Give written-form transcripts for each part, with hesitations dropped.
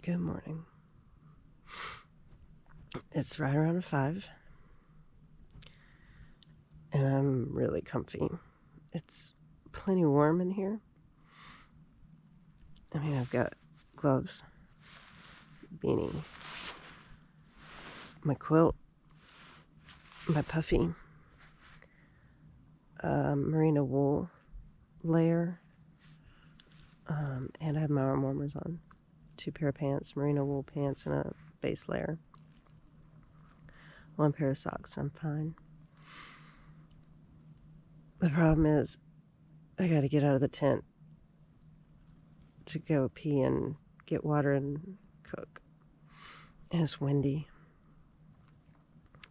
Good morning. It's right around 5, and I'm really comfy. It's plenty warm in here. I mean, I've got gloves, beanie, my quilt, my puffy, merino wool layer, and I have my arm warmers on. 2 pair of pants, merino wool pants, and a base layer. 1 pair of socks, I'm fine. The problem is, I gotta get out of the tent to go pee and get water and cook. And it's windy.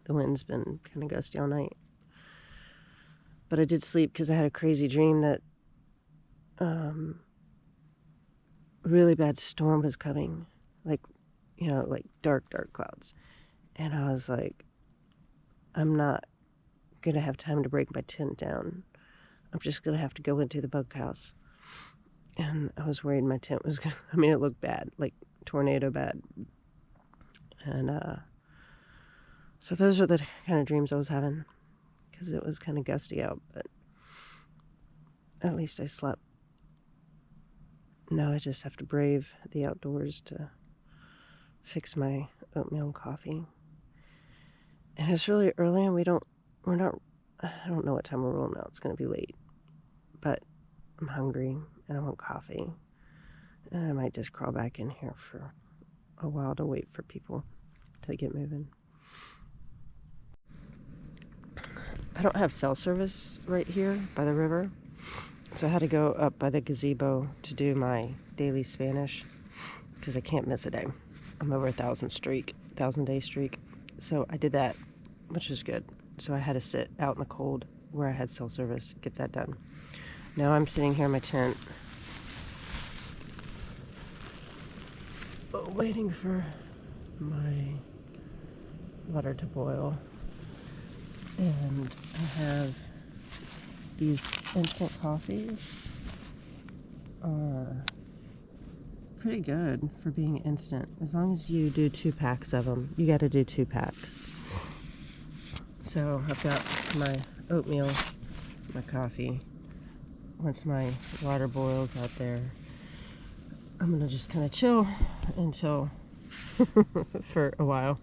The wind's been kind of gusty all night. But I did sleep because I had a crazy dream that a really bad storm was coming. Like dark clouds. And I was like, I'm not going to have time to break my tent down. I'm just going to have to go into the bunkhouse. And I was worried my tent was going to, it looked bad, like tornado bad. And so those are the kind of dreams I was having, because it was kind of gusty out, but at least I slept. Now I just have to brave the outdoors to fix my oatmeal and coffee. And it's really early, and I don't know what time we're rolling out. It's going to be late. But I'm hungry, and I want coffee. And I might just crawl back in here for a while to wait for people to get moving. I don't have cell service right here by the river. So I had to go up by the gazebo to do my daily Spanish, because I can't miss a day. I'm over 1,000-day streak. So I did that, which was good. So I had to sit out in the cold where I had cell service, get that done. Now I'm sitting here in my tent, waiting for my water to boil. And I have these instant coffees. Are pretty good for being instant. As long as you do 2 packs of them, you got to do 2 packs. So I've got my oatmeal, my coffee. Once my water boils out there, I'm gonna just kind of chill until for a while.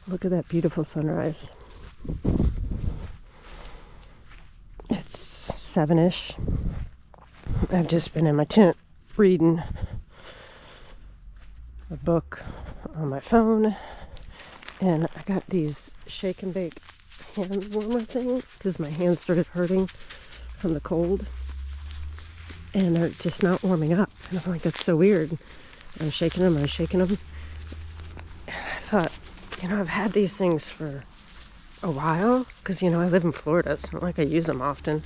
Look at that beautiful sunrise. It's 7-ish. I've just been in my tent reading a book on my phone, and I got these shake and bake hand warmer things because my hands started hurting from the cold, and they're just not warming up. And I'm like, that's so weird. I'm shaking them, and I thought, I've had these things for a while because, I live in Florida. It's not like I use them often.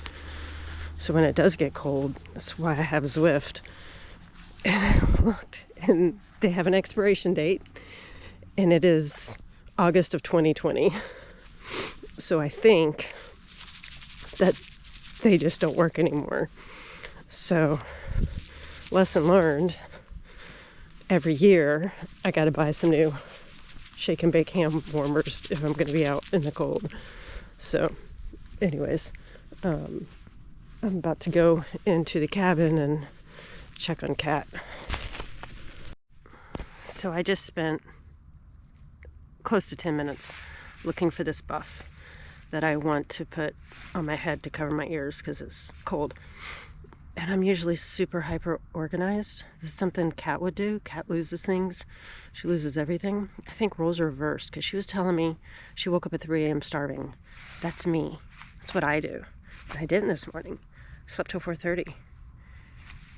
So when it does get cold, that's why I have Zwift. And I looked, and they have an expiration date, and it is August of 2020. So I think that they just don't work anymore. So, lesson learned, every year I gotta buy some new shake and bake hand warmers if I'm gonna be out in the cold. So, anyways, I'm about to go into the cabin and check on Kat. So I just spent close to 10 minutes looking for this buff that I want to put on my head to cover my ears because it's cold. And I'm usually super hyper organized. This is something Kat would do. Kat loses things. She loses everything. I think roles are reversed, because she was telling me she woke up at 3 a.m. starving. That's me. That's what I do. And I didn't this morning. I slept till 4:30.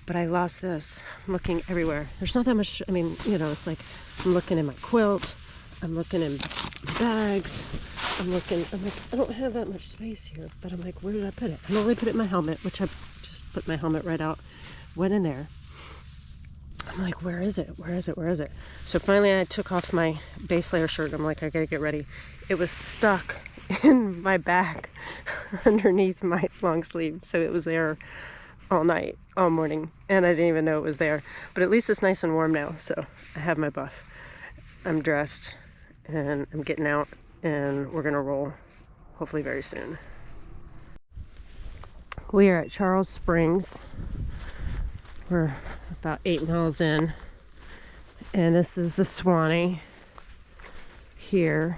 But I lost this. I'm looking everywhere. There's not that much. It's like I'm looking in my quilt. I'm looking in bags. I'm like, I don't have that much space here. But I'm like, where did I put it? I normally put it in my helmet, which I just put my helmet right out. Went in there. I'm like, where is it? So finally I took off my base layer shirt. I'm like, I gotta get ready. It was stuck in my back underneath my long sleeve. So it was there all night. all morning, and I didn't even know it was there. But at least it's nice and warm now, so I have my buff. I'm dressed, and I'm getting out, and we're gonna roll, hopefully very soon. We are at Charles Springs. We're about 8 miles in, and this is the Suwanee here.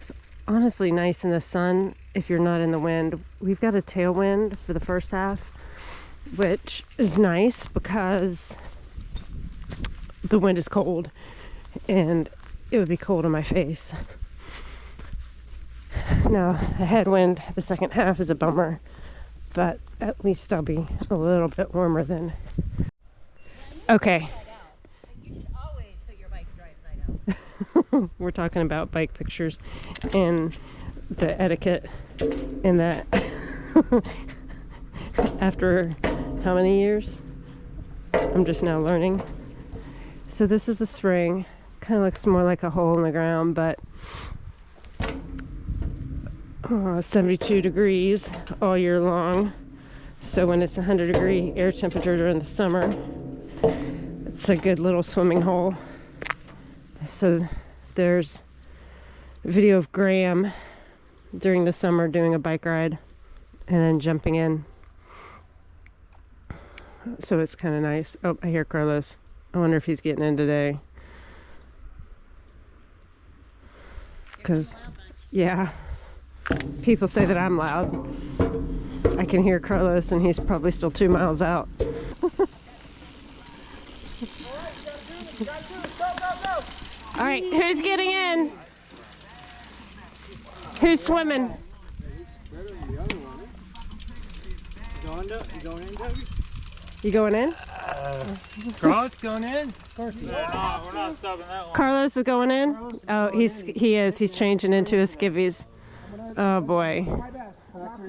It's honestly nice in the sun if you're not in the wind. We've got a tailwind for the first half, which is nice because the wind is cold and it would be cold on my face. Now, a headwind the second half is a bummer, but at least I'll be a little bit warmer than. Okay. You should always put your bike drive side out. We're talking about bike pictures and the etiquette in that. After how many years? I'm just now learning. So this is the spring. Kind of looks more like a hole in the ground, but 72 degrees all year long. So when it's 100-degree air temperature during the summer, it's a good little swimming hole. So there's a video of Graham during the summer doing a bike ride and then jumping in. So it's kind of nice. Oh, I hear Carlos. I wonder if he's getting in today. Because, yeah, people say that I'm loud. I can hear Carlos and he's probably still 2 miles out. All right, who's getting in? Who's swimming? You going in? Carlos going in? Of course he is. No, we're not stopping that one. Carlos is going in? Oh, he is. He's changing into his skivvies. Oh boy.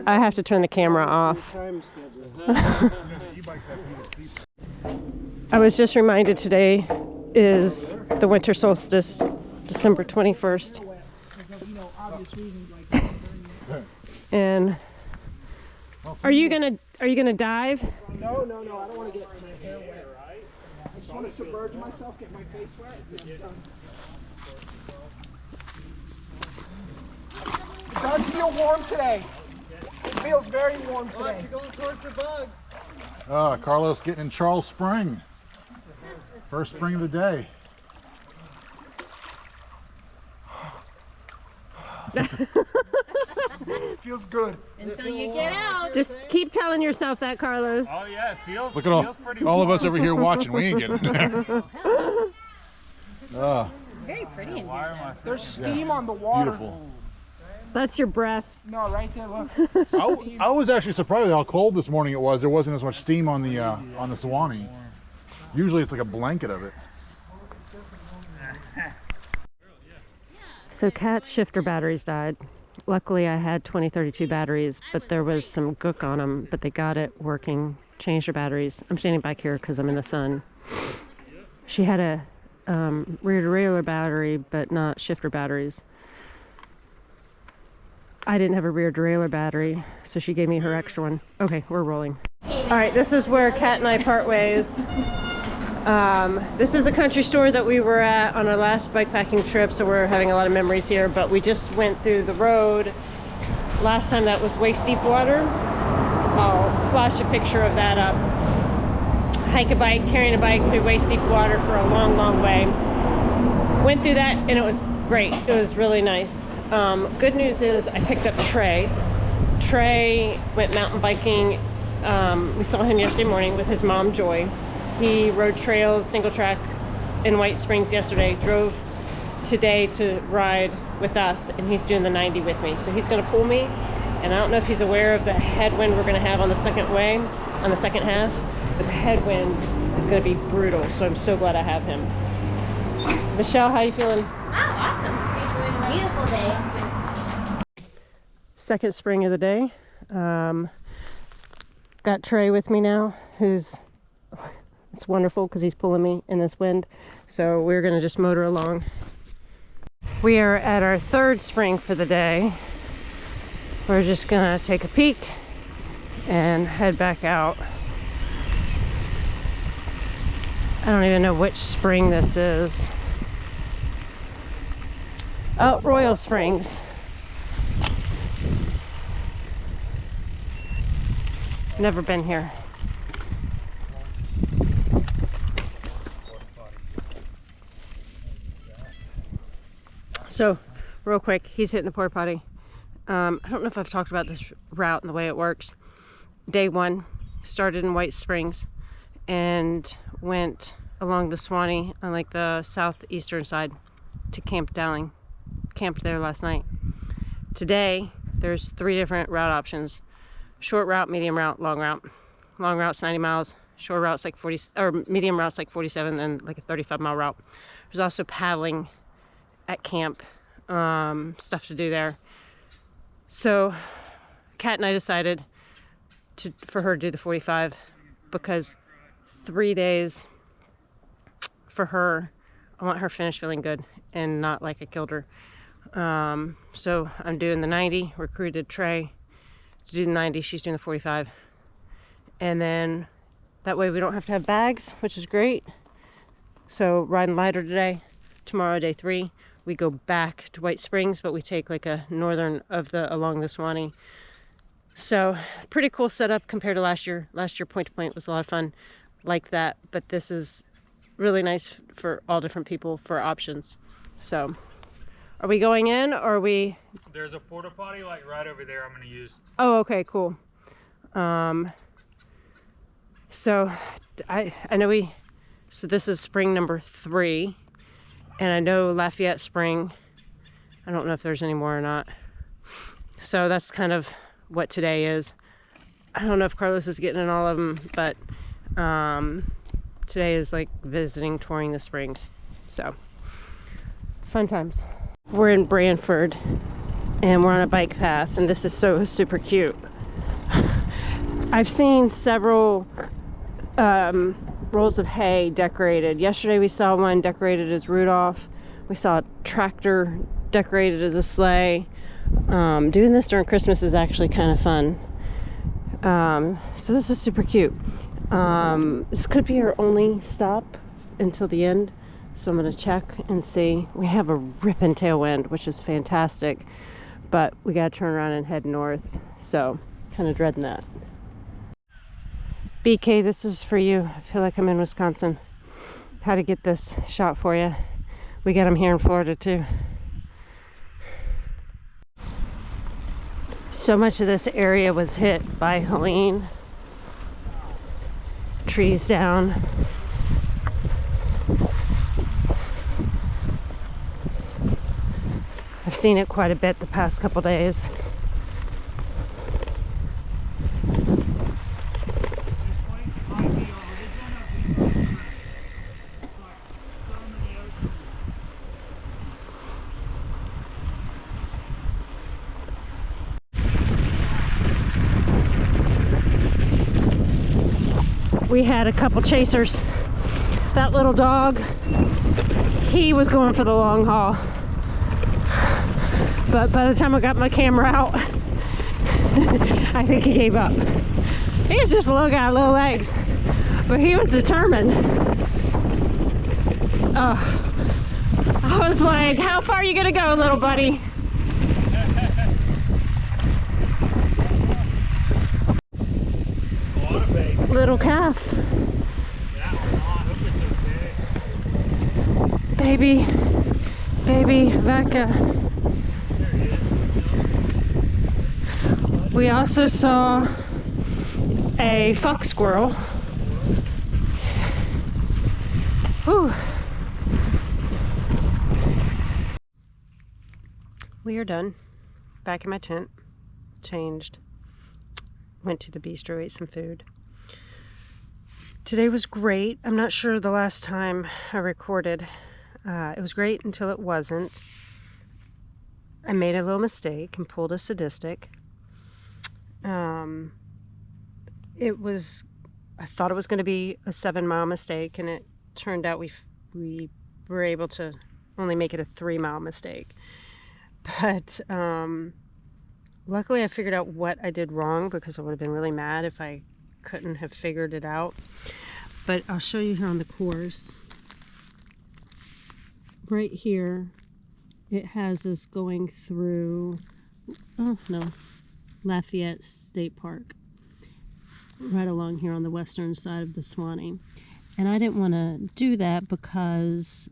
I have to turn the camera off. I was just reminded today is the winter solstice, December 21st. And are you gonna dive? No, I don't want to get my hair wet. I just want to submerge myself, get my face wet. It does feel warm today. It feels very warm today. You're going towards the bugs. Carlos getting in Charles Spring. First spring of the day. Feels good. Until you get out. Just keep telling yourself that, Carlos. Oh yeah, it feels. Look at pretty all of warm. us over here watching. We ain't getting there. It's very pretty in Why here. am I? There's steam on the water. Beautiful. That's your breath. No, right there, look. I was actually surprised at how cold this morning it was. There wasn't as much steam on the Suwanee. Usually it's like a blanket of it. So Kat's shifter batteries died. Luckily I had 2032 batteries, but there was some gook on them, but they got it working. Changed her batteries. I'm standing back here because I'm in the sun. She had a rear derailleur battery, but not shifter batteries. I didn't have a rear derailleur battery, so she gave me her extra one. Okay, we're rolling. All right, this is where Kat and I part ways. This is a country store that we were at on our last bikepacking trip, so we're having a lot of memories here, but we just went through the road. Last time that was waist deep water. I'll flash a picture of that up. Hike a bike, carrying a bike through waist deep water for a long, long way. Went through that and it was great. It was really nice. Good news is I picked up Trey. Trey went mountain biking. We saw him yesterday morning with his mom, Joy. He rode trails, single track in White Springs yesterday, drove today to ride with us, and he's doing the 90 with me. So he's gonna pull me, and I don't know if he's aware of the headwind we're gonna have on the second half, but the headwind is gonna be brutal, so I'm so glad I have him. Michelle, how you feeling? Oh, awesome. Beautiful day. Second spring of the day. Got Trey with me now, it's wonderful because he's pulling me in this wind. So we're gonna just motor along. We are at our third spring for the day. We're just gonna take a peek and head back out. I don't even know which spring this is. Oh, Royal Springs. Never been here. So, real quick, he's hitting the porta potty. I don't know if I've talked about this route and the way it works. Day one, started in White Springs and went along the Suwanee on like the southeastern side to Camp Dowling. Camped there last night. Today, there's 3 different route options. Short route, medium route, long route. Long route's 90 miles. Short route's like 40, or medium route's like 47, and like a 35-mile route. There's also paddling at camp, stuff to do there. So, Kat and I decided for her to do the 45 because 3 days for her, I want her finished feeling good and not like I killed her. So I'm doing the 90, recruited Trey to do the 90, she's doing the 45. And then that way we don't have to have bags, which is great. So riding lighter today, tomorrow day 3, we go back to White Springs, but we take like a northern along the Suwanee. So pretty cool setup compared to last year. Last year point to point was a lot of fun like that, but this is really nice for all different people for options. So are we going in, or are we? There's a porta potty like right over there I'm going to use. Oh, okay, cool. So I know so this is spring number 3, and I know Lafayette Spring, I don't know if there's any more or not. So that's kind of what today is. I don't know if Carlos is getting in all of them, but today is like visiting, touring the springs. So fun times. We're in Brantford and we're on a bike path, and this is so super cute. I've seen several rolls of hay decorated. Yesterday we saw one decorated as Rudolph. We saw a tractor decorated as a sleigh. Doing this during Christmas is actually kind of fun. So this is super cute. This could be our only stop until the end. So I'm going to check and see. We have a ripping tailwind, which is fantastic. But we got to turn around and head north. So kind of dreading that. BK, this is for you. I feel like I'm in Wisconsin. How to get this shot for you. We got them here in Florida too. So much of this area was hit by Helene. Trees down. I've seen it quite a bit the past couple days. We had a couple chasers. That little dog, he was going for the long haul. But by the time I got my camera out, I think he gave up. He's just a little guy, little legs. But he was determined. I was like, how far are you gonna go, little buddy? Little calf. Baby Vaca. We also saw a fox squirrel. Whew. We are done. Back in my tent. Changed. Went to the bistro, ate some food. Today was great. I'm not sure the last time I recorded. It was great until it wasn't. I made a little mistake and pulled a sadistic. I thought it was going to be a 7-mile mistake, and it turned out we were able to only make it a 3-mile mistake. But Luckily I figured out what I did wrong, because I would have been really mad if I couldn't have figured it out. But I'll show you here on the course. Right here, it has us going through, oh no, Lafayette State Park. Right along here on the western side of the Suwanee. And I didn't want to do that because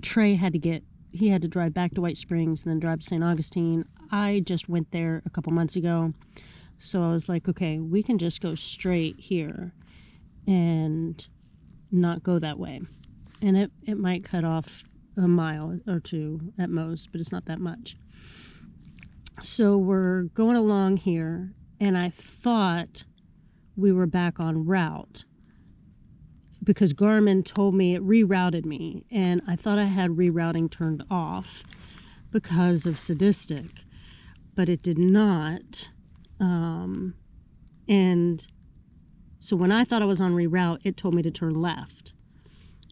Trey had to drive back to White Springs and then drive to St. Augustine. I just went there a couple months ago. So I was like, okay, we can just go straight here and not go that way. And it might cut off a mile or two at most, but it's not that much. So we're going along here, and I thought we were back on route because Garmin told me it rerouted me, and I thought I had rerouting turned off because of sadistic, but it did not. And so when I thought I was on reroute, it told me to turn left.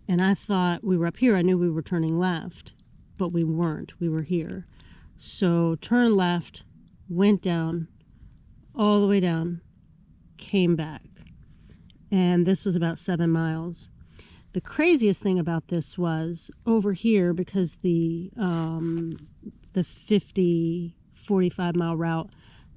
And I thought we were up here. I knew we were turning left, but we weren't. We were here. So turn left, went down, all the way down, came back. And this was about 7 miles. The craziest thing about this was over here, because the 45 mile route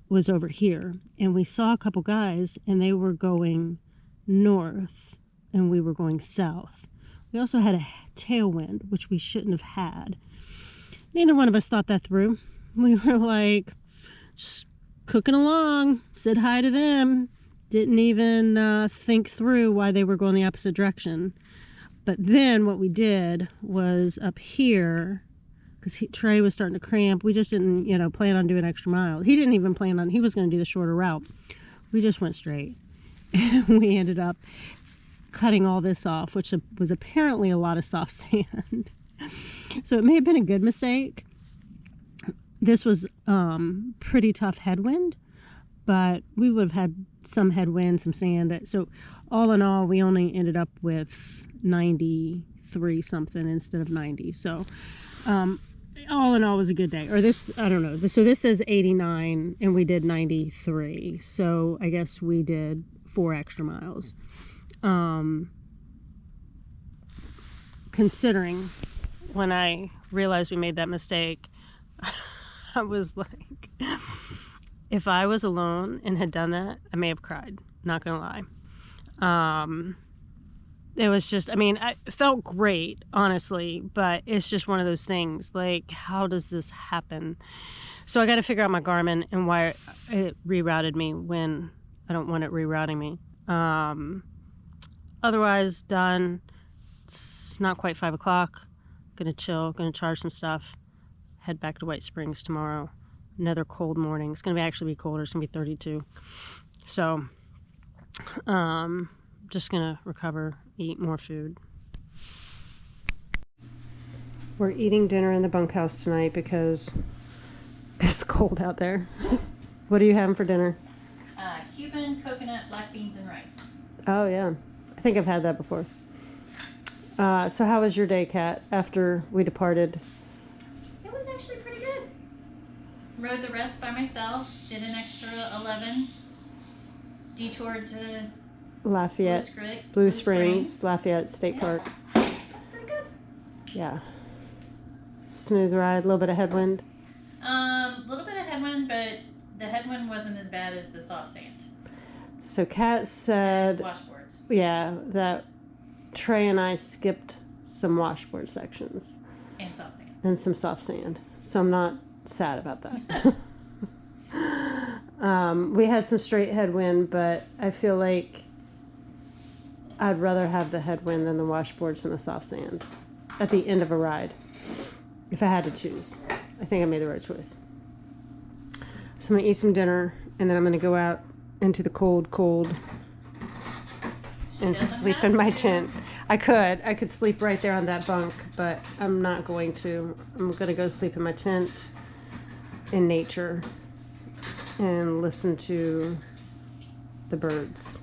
was over here, and we saw a couple guys, and they were going north and we were going south. We also had a tailwind, which we shouldn't have had. Neither one of us thought that through. We were like just cooking along, said hi to them, didn't even think through why they were going the opposite direction. But then what we did was up here, because Trey was starting to cramp. We just didn't, plan on doing extra miles. He didn't even plan on, he was going to do the shorter route. We just went straight. And we ended up cutting all this off, which was apparently a lot of soft sand. So it may have been a good mistake. This was pretty tough headwind, but we would have had some headwind, some sand. So all in all, we only ended up with 93 something instead of 90. So all in all, it was a good day. Or this, I don't know. So this says 89 and we did 93. So I guess we did 4 extra miles. Considering when I realized we made that mistake, I was like, if I was alone and had done that, I may have cried. Not gonna lie. It was just, I felt great, honestly, but it's just one of those things, like, how does this happen? So I got to figure out my Garmin and why it rerouted me when I don't want it rerouting me. Otherwise, done. It's not quite 5 o'clock. Gonna chill, gonna charge some stuff, head back to White Springs tomorrow. Another cold morning. It's gonna actually be colder. It's gonna be 32. So, just gonna recover, eat more food. We're eating dinner in the bunkhouse tonight because it's cold out there. What are you having for dinner? Cuban, coconut, black beans, and rice. Oh yeah, I think I've had that before. So how was your day, Kat, after we departed? It was actually pretty good. Rode the rest by myself, did an extra 11, detoured to Lafayette, Blue Springs, Lafayette State Park. That's pretty good. Yeah. Smooth ride, a little bit of headwind. A little bit of headwind, but the headwind wasn't as bad as the soft sand. So Kat said, Washboards. yeah, that Trey and I skipped some washboard sections. And soft sand. And some soft sand. So I'm not sad about that. We had some straight headwind, but I feel like I'd rather have the headwind than the washboards and the soft sand at the end of a ride. If I had to choose. I think I made the right choice. So I'm going to eat some dinner, and then I'm going to go out into the cold and sleep in my tent. I could sleep right there on that bunk, but I'm not going to. I'm going to go sleep in my tent in nature and listen to the birds.